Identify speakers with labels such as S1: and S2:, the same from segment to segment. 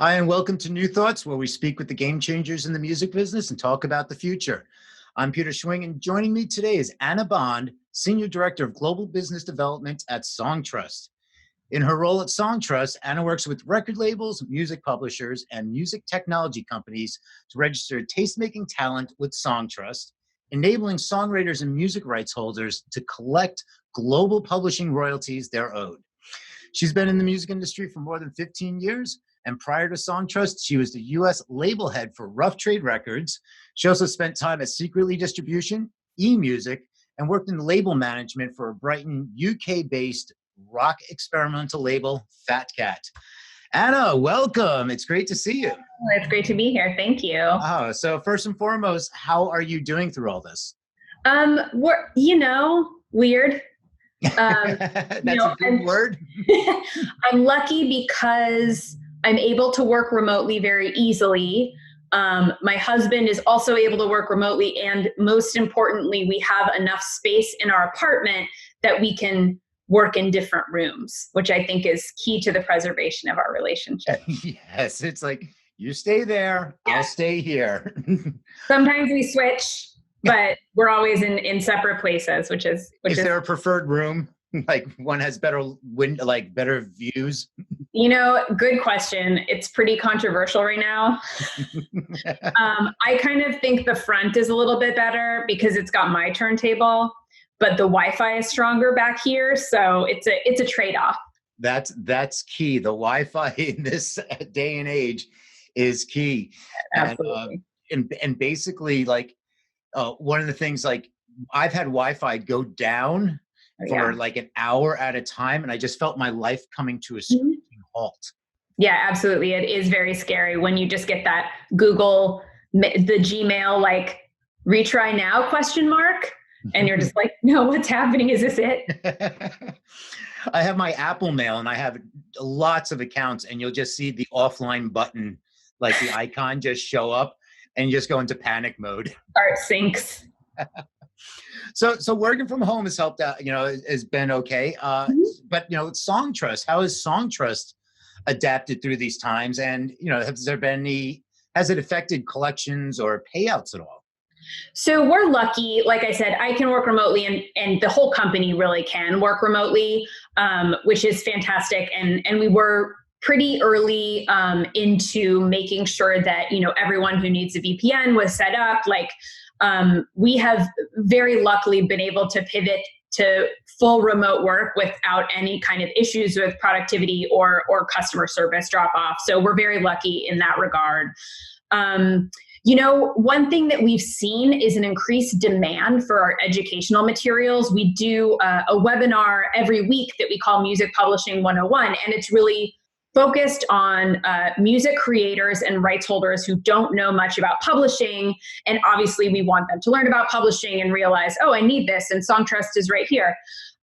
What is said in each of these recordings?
S1: Hi, and welcome to New Thoughts, where we speak with the game changers in the music business and talk about the future. I'm Peter Schwinge, and joining me today is Anna Bond, Senior Director of Global Business Development at Songtrust. In her role at Songtrust, Anna works with record labels, music publishers, and music technology companies to register tastemaking talent with Songtrust, enabling songwriters and music rights holders to collect global publishing royalties they're owed. She's been in the music industry for more than 15 years, and prior to Songtrust, she was the U.S. label head for Rough Trade Records. She also spent time at Secretly Distribution, eMusic, and worked in label management for a Brighton, UK-based rock experimental label, Fat Cat. Anna, welcome. It's great to see you.
S2: It's great to be here. Thank you.
S1: Oh, so first and foremost, how are you doing through all this?
S2: Weird.
S1: That's a good word.
S2: I'm lucky because I'm able to work remotely very easily. My husband is also able to work remotely. And most importantly, we have enough space in our apartment that we can work in different rooms, which I think is key to the preservation of our relationship.
S1: Yes, it's like, you stay there, yeah. I'll stay here.
S2: Sometimes we switch, but we're always in separate places, which is
S1: there a preferred room? Like one has better better views?
S2: Good question. It's pretty controversial right now. I kind of think the front is a little bit better because it's got my turntable, but the Wi-Fi is stronger back here. So it's a trade-off.
S1: That's key. The Wi-Fi in this day and age is key.
S2: Absolutely.
S1: And basically, one of the things, I've had Wi-Fi go down for an hour at a time, and I just felt my life coming to a screeching halt.
S2: Yeah, absolutely. It is very scary when you just get that Google, the Gmail, retry now ? And you're just like, no, what's happening? Is this it?
S1: I have my Apple Mail and I have lots of accounts, and you'll just see the offline button, the icon just show up, and you just go into panic mode.
S2: Art sinks.
S1: So working from home has helped out, has been okay. But, Songtrust, how has Songtrust adapted through these times? And, has it affected collections or payouts at all?
S2: So we're lucky. Like I said, I can work remotely and the whole company really can work remotely, which is fantastic. And we were pretty early into making sure that, everyone who needs a VPN was set up. We have very luckily been able to pivot to full remote work without any kind of issues with productivity or customer service drop off. So we're very lucky in that regard. One thing that we've seen is an increased demand for our educational materials. We do a webinar every week that we call Music Publishing 101, and it's really focused on music creators and rights holders who don't know much about publishing. And obviously we want them to learn about publishing and realize, oh, I need this, and Songtrust is right here.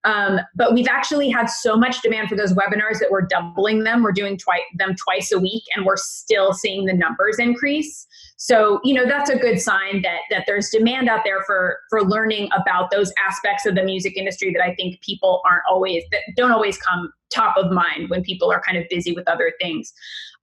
S2: But we've actually had so much demand for those webinars that we're doubling them. We're doing them twice a week, and we're still seeing the numbers increase. So, that's a good sign that there's demand out there for learning about those aspects of the music industry that I think people don't always come top of mind when people are kind of busy with other things.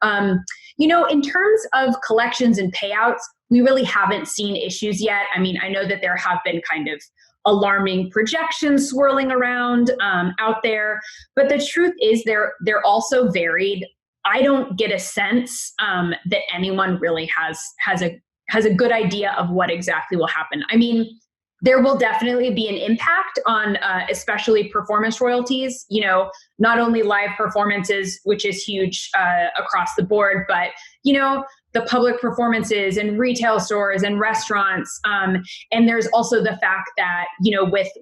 S2: In terms of collections and payouts, we really haven't seen issues yet. I mean, I know that there have been kind of alarming projections swirling around out there, but the truth is they're also varied. I don't get a sense that anyone really has a good idea of what exactly will happen. I mean, there will definitely be an impact on especially performance royalties, not only live performances, which is huge across the board, but, the public performances and retail stores and restaurants. And there's also the fact that,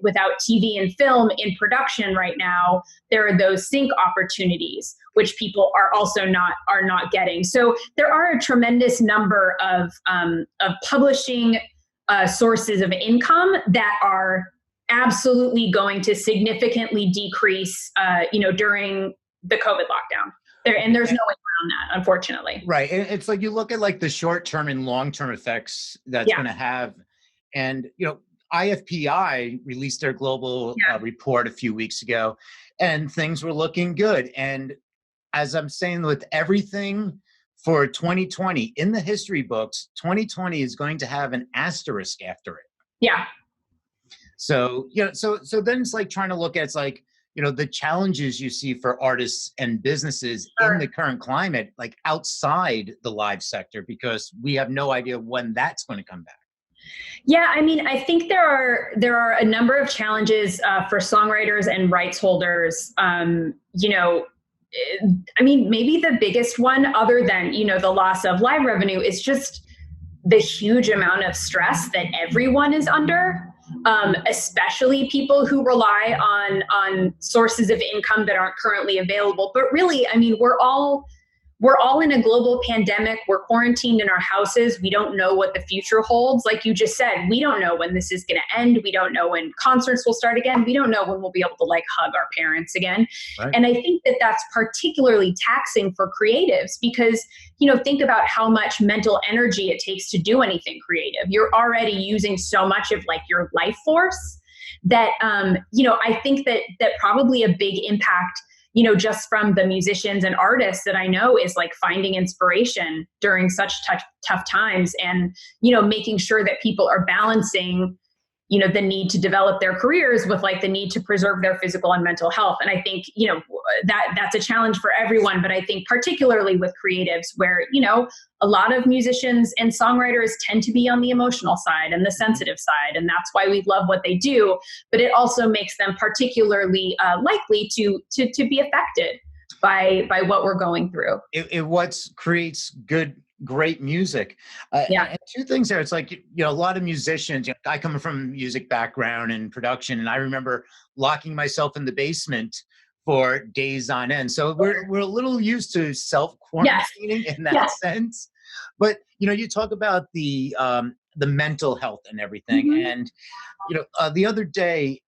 S2: without TV and film in production right now, there are those sync opportunities, which people are also not getting. So there are a tremendous number of publishing sources of income that are absolutely going to significantly decrease, during the COVID lockdown. There's no way around that, unfortunately.
S1: Right. It's you look at the short-term and long-term effects that's going to have. And, IFPI released their global report a few weeks ago, and things were looking good. And as I'm saying, with everything for 2020 in the history books, 2020 is going to have an asterisk after it.
S2: Yeah.
S1: So, so then it's like trying to look at, it's like, the challenges you see for artists and businesses in the current climate, like outside the live sector, because we have no idea when that's going to come back.
S2: Yeah, I mean, I think there are a number of challenges for songwriters and rights holders. I mean, maybe the biggest one, other than, the loss of live revenue, is just the huge amount of stress that everyone is under, especially people who rely on sources of income that aren't currently available. But really, I mean, we're all in a global pandemic. We're quarantined in our houses. We don't know what the future holds. Like you just said, we don't know when this is going to end. We don't know when concerts will start again. We don't know when we'll be able to hug our parents again. Right. And I think that that's particularly taxing for creatives because, think about how much mental energy it takes to do anything creative. You're already using so much of your life force that, I think that probably a big impact just from the musicians and artists that I know is finding inspiration during such tough times and, making sure that people are balancing, the need to develop their careers with the need to preserve their physical and mental health. And I think, that's a challenge for everyone, but I think particularly with creatives where, a lot of musicians and songwriters tend to be on the emotional side and the sensitive side. And that's why we love what they do, but it also makes them particularly likely to be affected by what we're going through.
S1: What creates great music. And two things there. It's a lot of musicians, I come from a music background and production, and I remember locking myself in the basement for days on end. So we're a little used to self-quarantining in that sense. But, you talk about the mental health and everything. Mm-hmm. And, the other day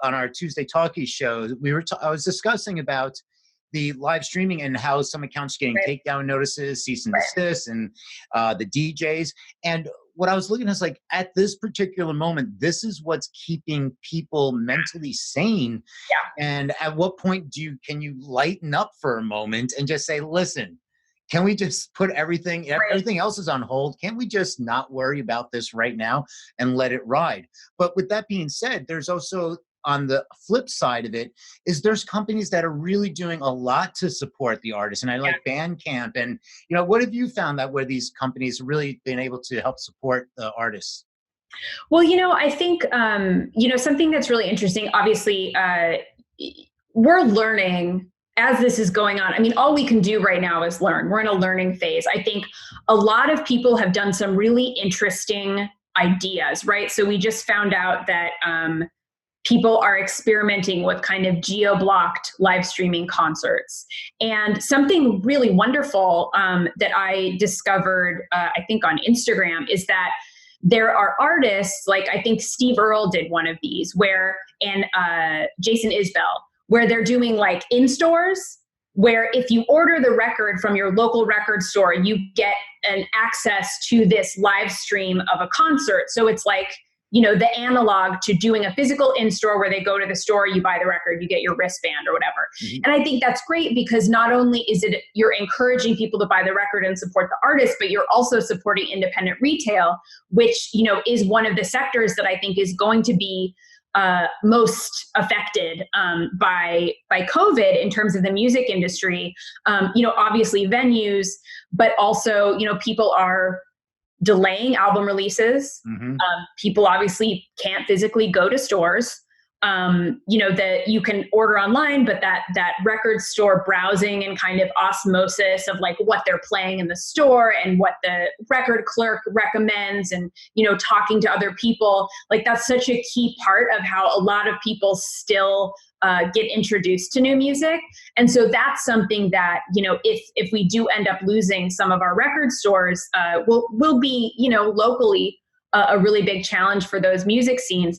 S1: on our Tuesday Talkie show, I was discussing about the live streaming and how some accounts are getting takedown notices, cease and desist, and the DJs. And what I was looking at is at this particular moment, this is what's keeping people mentally sane. Yeah. And at what point can you lighten up for a moment and just say, listen, can we just put everything else is on hold? Can't we just not worry about this right now and let it ride? But with that being said, there's also, on the flip side of it, is there's companies that are really doing a lot to support the artists. And I like Bandcamp. And, what have you found that where these companies really been able to help support the artists?
S2: Well, I think, something that's really interesting, obviously, we're learning as this is going on. I mean, all we can do right now is learn. We're in a learning phase. I think a lot of people have done some really interesting ideas, right? So we just found out that, people are experimenting with kind of geo-blocked live streaming concerts. And something really wonderful that I discovered, I think on Instagram, is that there are artists, I think Steve Earle did one of these, and Jason Isbell, where they're doing in stores, where if you order the record from your local record store, you get an access to this live stream of a concert. So it's the analog to doing a physical in-store where they go to the store, you buy the record, you get your wristband or whatever. Mm-hmm. And I think that's great because not only is it you're encouraging people to buy the record and support the artist, but you're also supporting independent retail, which, is one of the sectors that I think is going to be most affected by COVID in terms of the music industry. Obviously venues, but also, people are delaying album releases. Mm-hmm. People obviously can't physically go to stores. That you can order online, but that record store browsing and kind of osmosis of what they're playing in the store and what the record clerk recommends and, talking to other people, that's such a key part of how a lot of people still get introduced to new music. And so that's something that, if we do end up losing some of our record stores, will be, locally a really big challenge for those music scenes.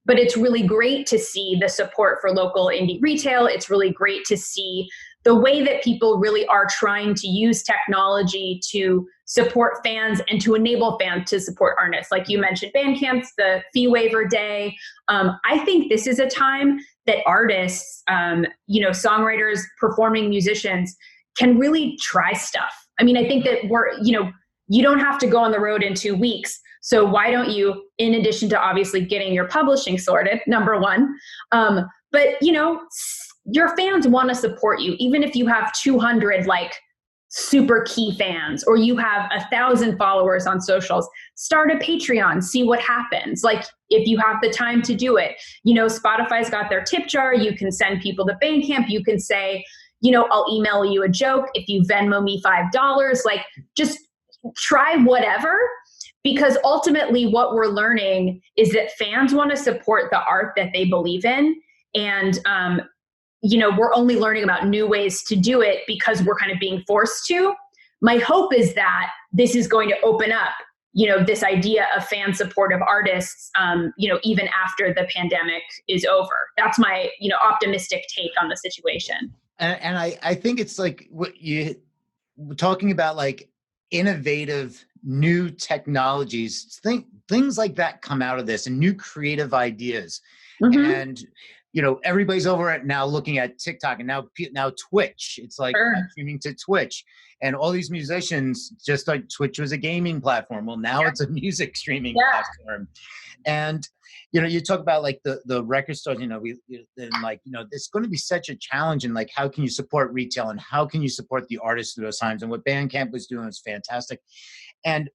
S2: But it's really great to see the support for local indie retail. It's really great to see the way that people really are trying to use technology to support fans and to enable fans to support artists. Like you mentioned, Bandcamp's the fee waiver day. I think this is a time that artists, songwriters, performing musicians can really try stuff. I mean, I think that you don't have to go on the road in 2 weeks. So why don't you, in addition to obviously getting your publishing sorted, number one, but your fans want to support you, even if you have 200 like super key fans, or you have 1,000 followers on socials. Start a Patreon, see what happens. Like, if you have the time to do it, Spotify's got their tip jar. You can send people to Bandcamp. You can say, I'll email you a joke if you Venmo me $5. Like, just try whatever, because ultimately what we're learning is that fans want to support the art that they believe in. And, we're only learning about new ways to do it because we're kind of being forced to. My hope is that this is going to open up, this idea of fan supportive artists, even after the pandemic is over. That's my, optimistic take on the situation.
S1: And I think it's like what we're talking about, like innovative new technologies, things like that come out of this, and new creative ideas. Mm-hmm. And everybody's over at now looking at TikTok, and now Twitch. It's like streaming to Twitch, and all these musicians, just like Twitch was a gaming platform. Well, now it's a music streaming platform. And you talk about like the record stores. It's going to be such a challenge. And like, how can you support retail, and how can you support the artists through those times? And what Bandcamp was doing was fantastic. And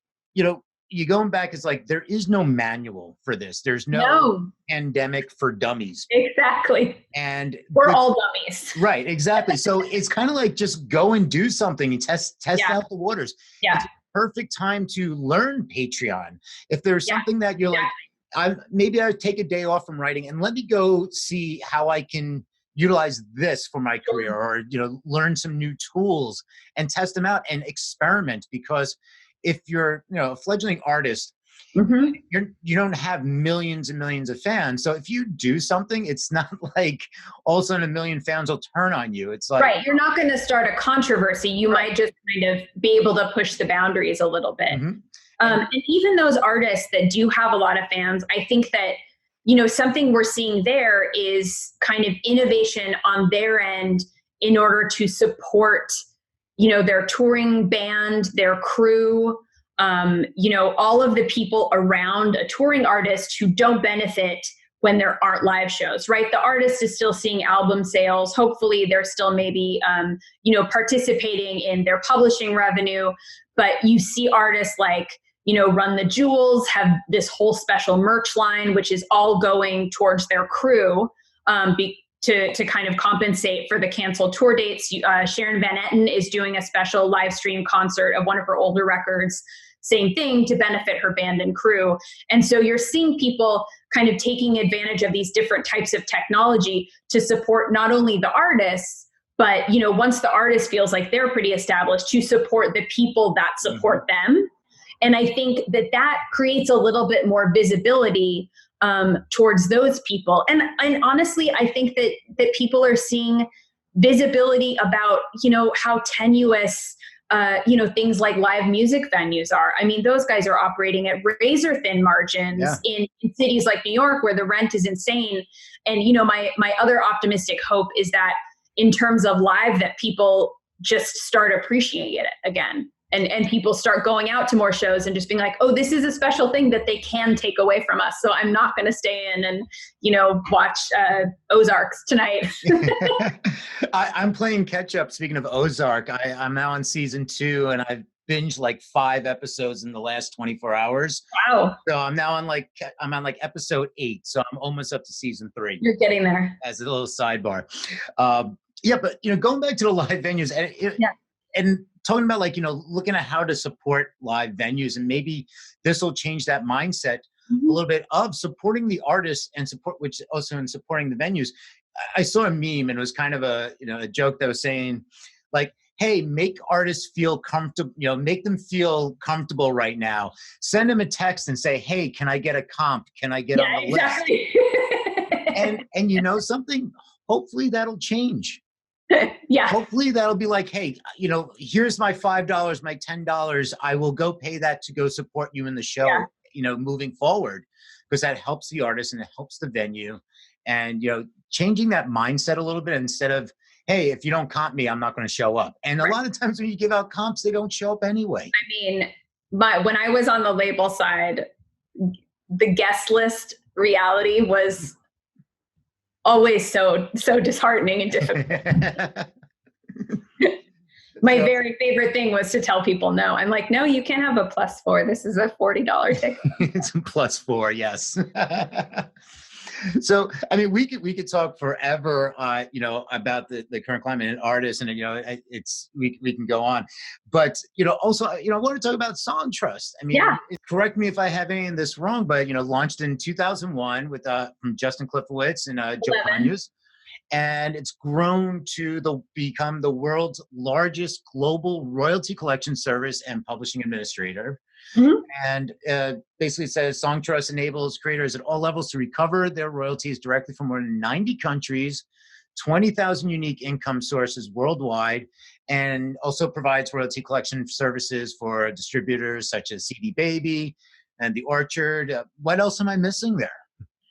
S1: you going back, it's like, there is no manual for this. There's no pandemic for dummies.
S2: Exactly.
S1: And
S2: we're all dummies.
S1: Right. Exactly. So it's kind of like, just go and do something and test out the waters.
S2: Yeah.
S1: It's a perfect time to learn Patreon. If there's something that you're like, maybe I take a day off from writing and let me go see how I can utilize this for my career, or, learn some new tools and test them out and experiment. Because if you're, a fledgling artist, mm-hmm. you don't have millions and millions of fans. So if you do something, it's not like all of a sudden 1 million fans will turn on you. It's like,
S2: right. You're not going to start a controversy. You might just kind of be able to push the boundaries a little bit. Mm-hmm. And even those artists that do have a lot of fans, I think that, something we're seeing there is kind of innovation on their end in order to support their touring band, their crew, all of the people around a touring artist who don't benefit when there aren't live shows, right? The artist is still seeing album sales. Hopefully they're still maybe, participating in their publishing revenue, but you see artists like, Run the Jewels have this whole special merch line, which is all going towards their crew, to kind of compensate for the canceled tour dates. Sharon Van Etten is doing a special live stream concert of one of her older records, same thing, to benefit her band and crew. And so you're seeing people kind of taking advantage of these different types of technology to support not only the artists, but, once the artist feels like they're pretty established, to support the people that support them. And I think that creates a little bit more visibility towards those people. And honestly, I think that people are seeing visibility about, how tenuous, things like live music venues are. I mean, those guys are operating at razor thin margins in cities like New York, where the rent is insane. And, my other optimistic hope is that in terms of live, that people just start appreciating it again. And people start going out to more shows and just being like, oh, this is a special thing that they can take away from us. So I'm not going to stay in and, watch Ozarks tonight.
S1: I'm playing catch up. Speaking of Ozark, I'm now on season 2, and I've binged like 5 episodes in the last 24 hours.
S2: Wow.
S1: So I'm now on episode 8. So I'm almost up to season 3.
S2: You're getting there.
S1: As a little sidebar. But, going back to the live venues and talking about looking at how to support live venues, and maybe this will change that mindset a little bit of supporting the artists and which also in supporting the venues. I saw a meme, and it was kind of a joke that was saying like, hey, make artists feel comfortable, make them feel comfortable right now. Send them a text and say, hey, can I get a comp? Can I get on the list? And something, hopefully that'll change.
S2: Yeah.
S1: Hopefully that'll be like, hey, here's my $5, my $10. I will go pay that to go support you in the show, moving forward, because that helps the artist and it helps the venue. And, changing that mindset a little bit, instead of, hey, if you don't comp me, I'm not going to show up. And a lot of times when you give out comps, they don't show up anyway.
S2: I mean, when I was on the label side, the guest list reality was always so disheartening and difficult. My very favorite thing was to tell people no. I'm like, no, you can't have a +4. This is a $40 ticket.
S1: It's a +4, yes. So, I mean, we could talk forever, about the current climate and artists, and we can go on, but also, I want to talk about Songtrust. I mean, correct me if I have any of this wrong, but launched in 2001 with from Justin Klifowitz and Joe Panyus. And it's grown to become the world's largest global royalty collection service and publishing administrator. Mm-hmm. And basically says Songtrust enables creators at all levels to recover their royalties directly from more than 90 countries, 20,000 unique income sources worldwide, and also provides royalty collection services for distributors such as CD Baby and The Orchard. What else am I missing there?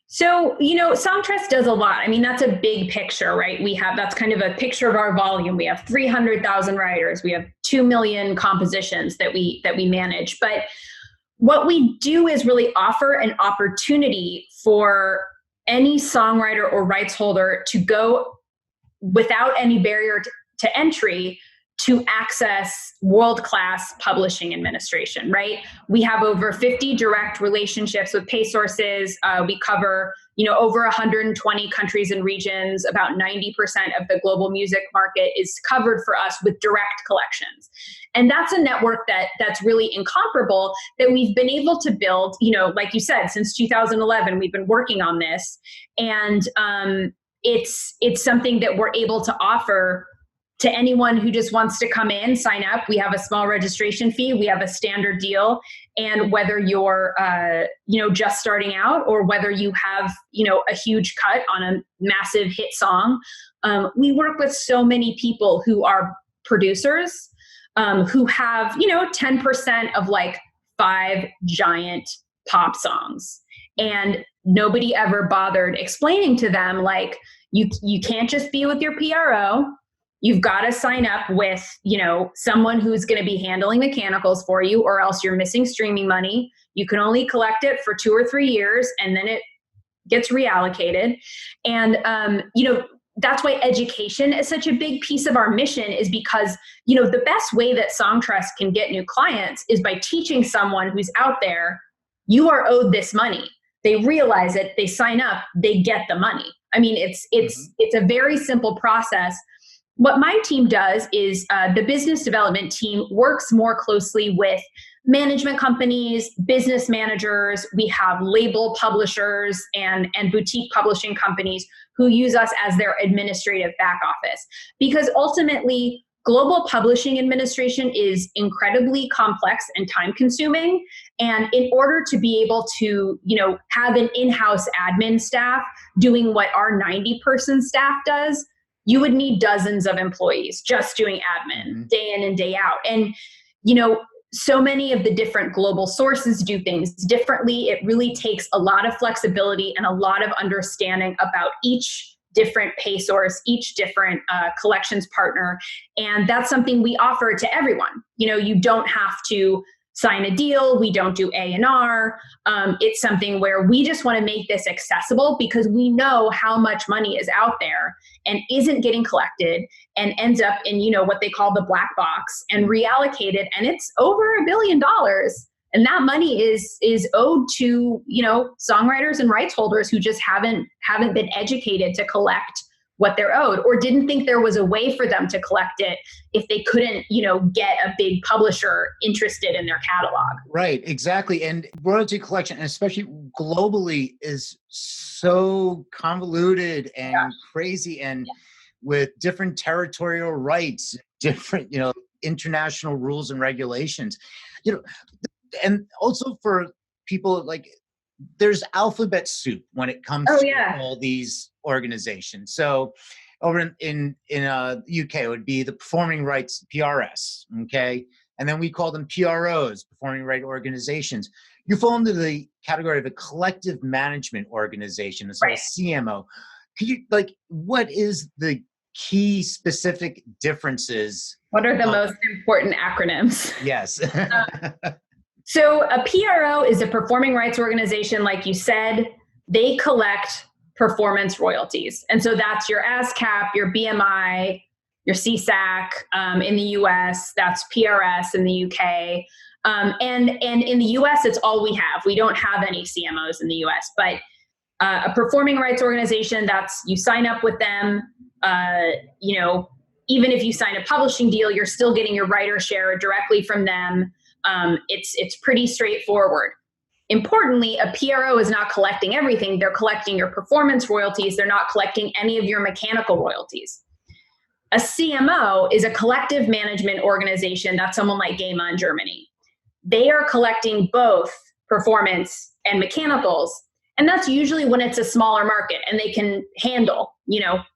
S2: So, Songtrust does a lot. I mean, that's a big picture, right? That's kind of a picture of our volume. We have 300,000 writers. We have 2 million compositions that we manage. But what we do is really offer an opportunity for any songwriter or rights holder to go without any barrier to entry to access world-class publishing administration, right? We have over 50 direct relationships with pay sources. We cover, over 120 countries and regions. About 90% of the global music market is covered for us with direct collections. And that's a network that's really incomparable that we've been able to build, like you said, since 2011, we've been working on this. And it's something that we're able to offer to anyone who just wants to come in, sign up. We have a small registration fee. We have a standard deal. And whether you're, just starting out or whether you have, a huge cut on a massive hit song, we work with so many people who are producers who have, 10% of like 5 giant pop songs. And nobody ever bothered explaining to them, like, you can't just be with your PRO. You've got to sign up with, someone who's going to be handling mechanicals for you, or else you're missing streaming money. You can only collect it for 2 or 3 years, and then it gets reallocated. And, that's why education is such a big piece of our mission, is because, the best way that Songtrust can get new clients is by teaching someone who's out there, you are owed this money. They realize it, they sign up, they get the money. I mean, it's a very simple process. What my team does is the business development team works more closely with management companies, business managers. We have label publishers and boutique publishing companies who use us as their administrative back office. Because ultimately, global publishing administration is incredibly complex and time consuming. And in order to be able to, have an in-house admin staff doing what our 90-person staff does, you would need dozens of employees just doing admin day in and day out. And, so many of the different global sources do things differently. It really takes a lot of flexibility and a lot of understanding about each different pay source, each different collections partner. And that's something we offer to everyone. You don't have to sign a deal. We don't do A&R. It's something where we just want to make this accessible because we know how much money is out there and isn't getting collected and ends up in, what they call the black box and reallocated. And it's over $1 billion. And that money is owed to, songwriters and rights holders who just haven't been educated to collect what they're owed, or didn't think there was a way for them to collect it if they couldn't, get a big publisher interested in their catalog.
S1: Right, exactly. And royalty collection, and especially globally, is so convoluted and crazy, and with different territorial rights, different, international rules and regulations, and also for people like, there's alphabet soup when it comes to all these organizations. So over in UK, it would be the Performing Rights, PRS, okay? And then we call them PROs, Performing Right Organizations. You fall into the category of a collective management organization, it's like a CMO. Could you, what is the key specific differences?
S2: What are the most important acronyms?
S1: Yes.
S2: So a PRO is a performing rights organization, like you said. They collect performance royalties. And so that's your ASCAP, your BMI, your CSAC in the US, that's PRS in the UK. And in the US, it's all we have. We don't have any CMOs in the US, but a performing rights organization, that's you sign up with them, even if you sign a publishing deal, you're still getting your writer share directly from them. It's pretty straightforward. Importantly, a PRO is not collecting everything. They're collecting your performance royalties. They're not collecting any of your mechanical royalties. A CMO is a collective management organization. That's someone like GEMA in Germany. They are collecting both performance and mechanicals. And that's usually when it's a smaller market and they can handle,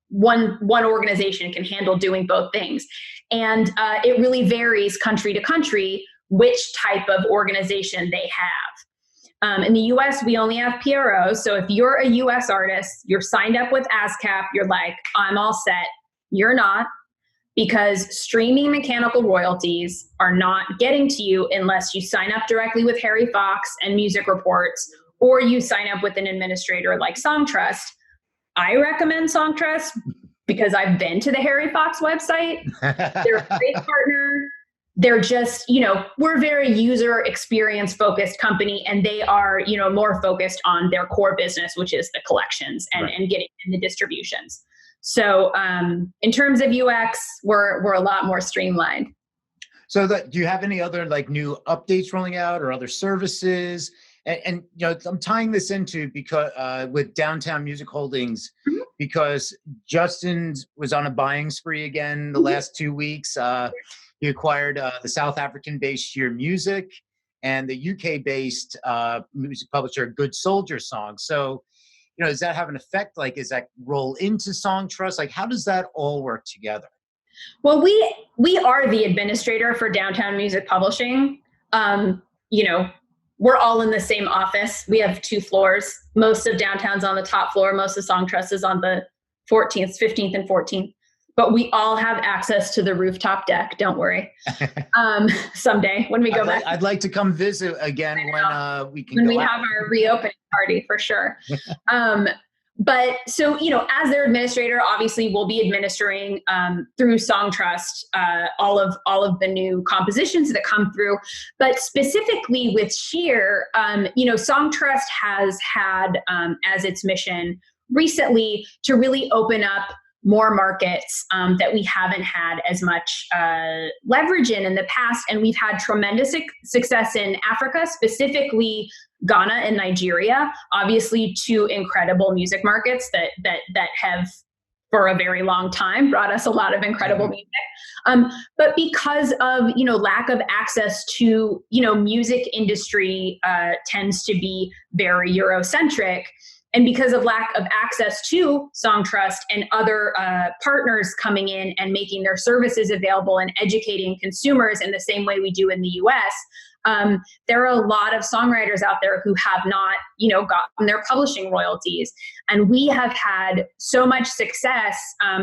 S2: one organization can handle doing both things. And it really varies country to country which type of organization they have. In the US, we only have PROs. So if you're a US artist, you're signed up with ASCAP, you're like, I'm all set. You're not, because streaming mechanical royalties are not getting to you unless you sign up directly with Harry Fox and Music Reports, or you sign up with an administrator like Songtrust. I recommend Songtrust because I've been to the Harry Fox website. They're a great partner. They're just, we're a very user experience focused company, and they are, more focused on their core business, which is the collections and getting in the distributions. So in terms of UX, we're a lot more streamlined.
S1: So do you have any other new updates rolling out or other services? And I'm tying this into because with Downtown Music Holdings, because Justin was on a buying spree again the last 2 weeks. He acquired the South African-based Sheer Music and the UK-based music publisher Good Soldier Song. So, does that have an effect? Is that roll into Songtrust? How does that all work together?
S2: Well, we are the administrator for Downtown Music Publishing. We're all in the same office. We have 2 floors. Most of Downtown's on the top floor. Most of Songtrust is on the 14th, 15th, and 14th. But we all have access to the rooftop deck. Don't worry. Someday when we go back.
S1: I'd like to come visit again when we can.
S2: When we have our reopening party, for sure. But so, as their administrator, obviously we'll be administering through Songtrust all of the new compositions that come through. But specifically with Sheer, Songtrust has had as its mission recently to really open up more markets that we haven't had as much leverage in the past. And we've had tremendous success in Africa, specifically Ghana and Nigeria, obviously 2 incredible music markets that have for a very long time brought us a lot of incredible music. But because of, lack of access to, music industry tends to be very Eurocentric. And because of lack of access to Songtrust and other partners coming in and making their services available and educating consumers in the same way we do in the US, there are a lot of songwriters out there who have not, gotten their publishing royalties. And we have had so much success,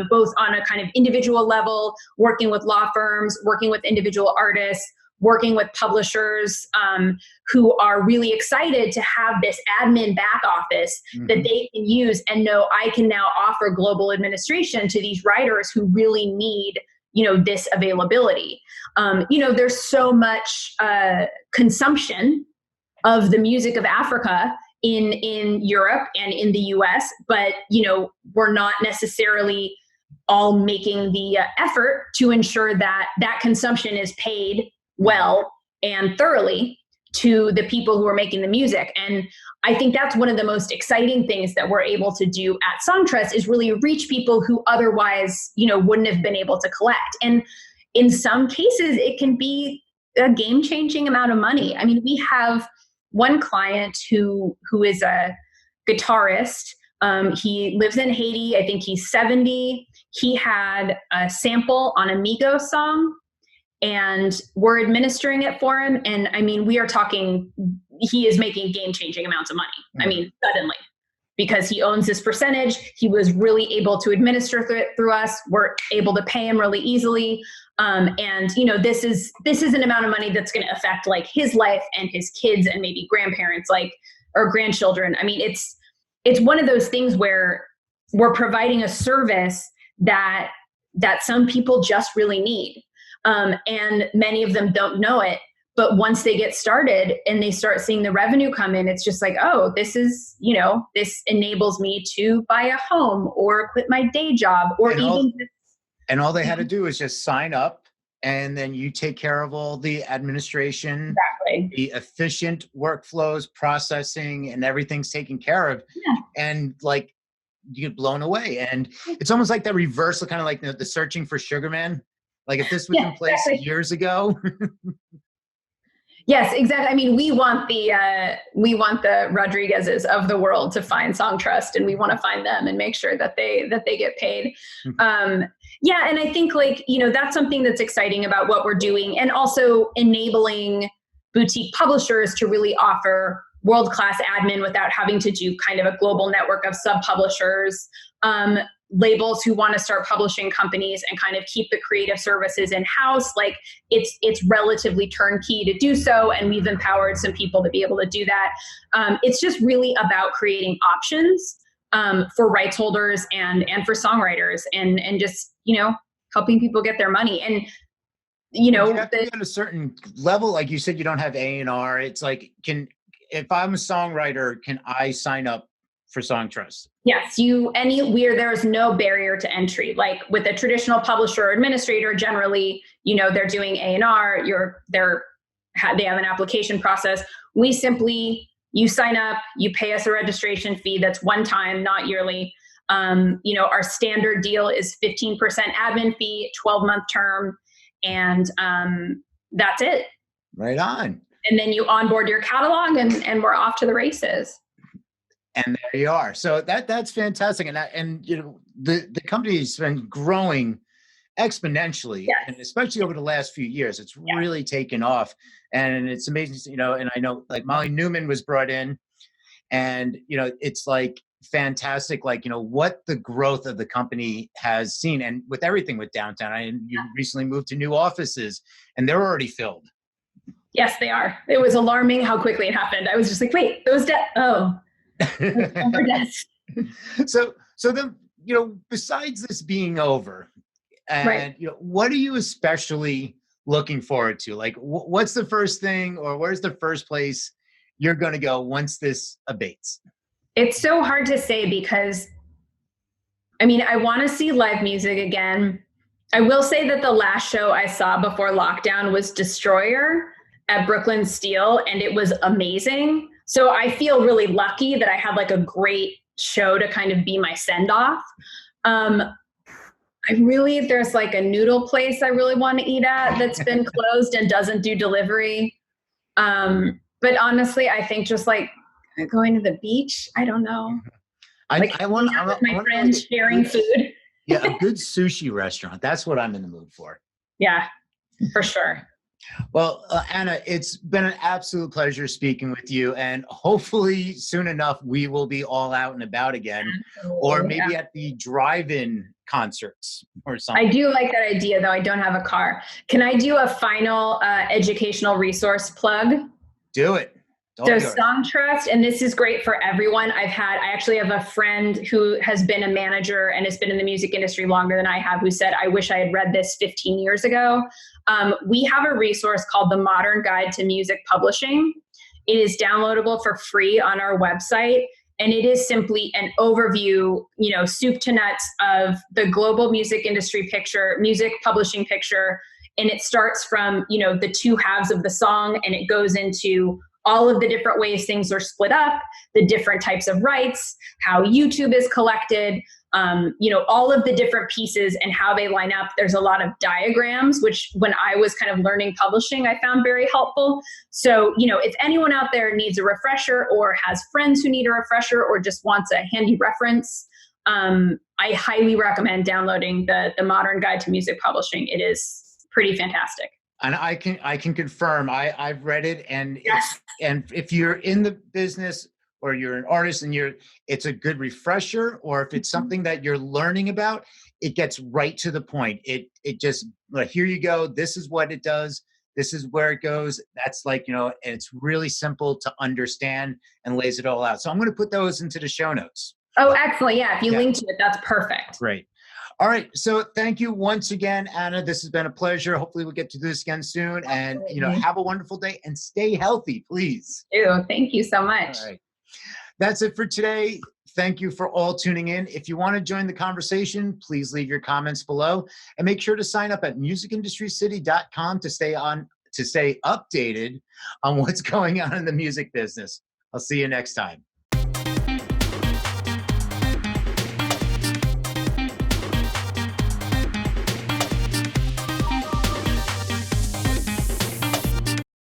S2: both on a kind of individual level, working with law firms, working with individual artists, working with publishers who are really excited to have this admin back office that they can use and know I can now offer global administration to these writers who really need, this availability. There's so much consumption of the music of Africa in Europe and in the US, but, we're not necessarily all making the effort to ensure that that consumption is paid well and thoroughly to the people who are making the music. And I think that's one of the most exciting things that we're able to do at Songtrust is really reach people who otherwise, wouldn't have been able to collect. And in some cases, it can be a game-changing amount of money. I mean, we have one client who is a guitarist. He lives in Haiti. I think he's 70. He had a sample on a Migos song, and we're administering it for him. And I mean, we are talking, he is making game-changing amounts of money. I mean, suddenly. because he owns this percentage. He was really able to administer it through us. We're able to pay him really easily. And this is an amount of money that's going to affect like his life and his kids and maybe grandparents, like, or grandchildren. I mean, it's one of those things where we're providing a service that some people just really need. And many of them don't know it. But once they get started and they start seeing the revenue come in, it's just like, oh, this enables me to buy a home or quit my day job or
S1: and all they had to do is just sign up, and then you take care of all the administration,
S2: exactly,
S1: the efficient workflows, processing, and everything's taken care of.
S2: Yeah.
S1: And like, you get blown away. And it's almost like that reversal, kind of like the searching for Sugar Man. Like if this was in place years ago.
S2: Yes, exactly. I mean, we want the Rodriguezes of the world to find Songtrust, and we want to find them and make sure that they get paid. Yeah, and I think that's something that's exciting about what we're doing, and also enabling boutique publishers to really offer world-class admin without having to do kind of a global network of sub-publishers. Labels who want to start publishing companies and kind of keep the creative services in-house, like it's relatively turnkey to do so, and we've empowered some people to be able to do that. It's just really about creating options for rights holders and for songwriters, and just helping people get their money. And
S1: you have to be at a certain level, like you said, you don't have A&R. It's like, if I'm a songwriter, can I sign up for Songtrust?
S2: Yes, there is no barrier to entry. Like with a traditional publisher or administrator, generally, they're doing A&R, they have an application process. You sign up, you pay us a registration fee that's one time, not yearly. Our standard deal is 15% admin fee, 12-month term, and that's it.
S1: Right on.
S2: And then you onboard your catalog, and we're off to the races.
S1: And there you are. So that's fantastic. And the company's been growing exponentially,
S2: yes,
S1: and especially over the last few years, it's really taken off. And it's amazing, and I know like Molly Newman was brought in, and it's like fantastic, like what the growth of the company has seen, and with everything with downtown. You recently moved to new offices, and they're already filled.
S2: Yes, they are. It was alarming how quickly it happened. I was just like, wait, those
S1: So then, besides this being over, and
S2: right,
S1: what are you especially looking forward to? Like, what's the first thing, or where's the first place you're going to go once this abates?
S2: It's so hard to say, because I want to see live music again. I will say that the last show I saw before lockdown was Destroyer at Brooklyn Steel, and it was amazing. So I feel really lucky that I had like a great show to kind of be my send off. There's like a noodle place I really want to eat at that's been closed and doesn't do delivery. But honestly, I think just like going to the beach, I don't know.
S1: I want
S2: my friends sharing food.
S1: Yeah, a good sushi restaurant. That's what I'm in the mood for.
S2: Yeah, for sure.
S1: Well, Anna, it's been an absolute pleasure speaking with you, and hopefully soon enough we will be all out and about again, or maybe at the drive-in concerts or something.
S2: I do like that idea, though. I don't have a car. Can I do a final educational resource plug?
S1: Do it.
S2: So Songtrust, and this is great for everyone. I actually have a friend who has been a manager and has been in the music industry longer than I have, who said, I wish I had read this 15 years ago. We have a resource called The Modern Guide to Music Publishing. It is downloadable for free on our website. And it is simply an overview, soup to nuts of the global music industry picture, music publishing picture. And it starts from, the two halves of the song, and it goes into all of the different ways things are split up, the different types of rights, how YouTube is collected, all of the different pieces and how they line up. There's a lot of diagrams, which when I was kind of learning publishing, I found very helpful. So, if anyone out there needs a refresher, or has friends who need a refresher, or just wants a handy reference, I highly recommend downloading the Modern Guide to Music Publishing. It is pretty fantastic.
S1: And I can confirm, I've read it, and
S2: yes.
S1: And if you're in the business or you're an artist and it's a good refresher, or if it's something that you're learning about, it gets right to the point. It just like, here you go. This is what it does. This is where it goes. That's like, and it's really simple to understand and lays it all out. So I'm going to put those into the show notes.
S2: Oh, excellent. Yeah. If you
S1: Yeah.
S2: link to it, that's perfect.
S1: Great. All right. So thank you once again, Anna. This has been a pleasure. Hopefully we'll get to do this again soon. And, have a wonderful day and stay healthy, please.
S2: Ew, thank you so much.
S1: All right. That's it for today. Thank you for all tuning in. If you want to join the conversation, please leave your comments below and make sure to sign up at musicindustrycity.com to stay updated on what's going on in the music business. I'll see you next time.